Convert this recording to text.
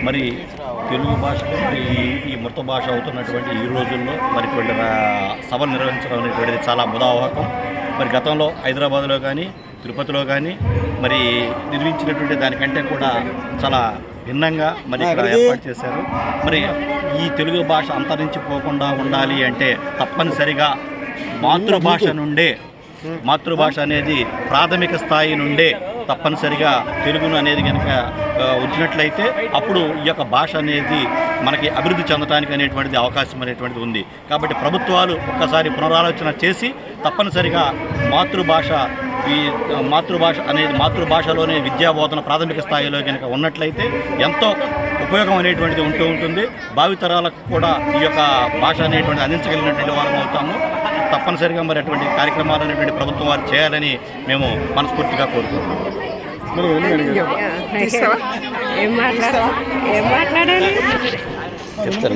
మరి తెలుగు భాషలో ఈ మృత భాష అవుతున్నటువంటి ఈ రోజుల్లో మరి ఇటువంటి సభలు నిర్వహించడం అనేటువంటిది చాలా ముదావహకం. మరి గతంలో హైదరాబాద్లో కానీ తిరుపతిలో కానీ మరి నిర్మించినటువంటి దానికంటే కూడా చాలా భిన్నంగా మరి ఇక్కడ ఏర్పాటు చేశారు. మరి ఈ తెలుగు భాష అంతరించిపోకుండా ఉండాలి అంటే తప్పనిసరిగా మాతృభాష అనేది ప్రాథమిక స్థాయి నుండే తప్పనిసరిగా తెలుగును అనేది కనుక వచ్చినట్లయితే అప్పుడు ఈ యొక్క భాష అనేది మనకి అభివృద్ధి చెందడానికి అనేటువంటిది అవకాశం అనేటువంటిది ఉంది. కాబట్టి ప్రభుత్వాలు ఒక్కసారి పునరాలోచన చేసి తప్పనిసరిగా మాతృభాషలోనే విద్యా బోధన ప్రాథమిక స్థాయిలో కనుక ఉన్నట్లయితే ఎంతో ఉపయోగం అనేటువంటిది ఉంటుంది. భావితరాలకు కూడా ఈ యొక్క భాష అనేటువంటి అందించగలిగినటువంటి వారం అవుతాము. తప్పనిసరిగా మరి అటువంటి కార్యక్రమాలు అనేటువంటి ప్రభుత్వం వారు చేయాలని మేము మనస్ఫూర్తిగా కోరుకుంటున్నాం. చెప్తాను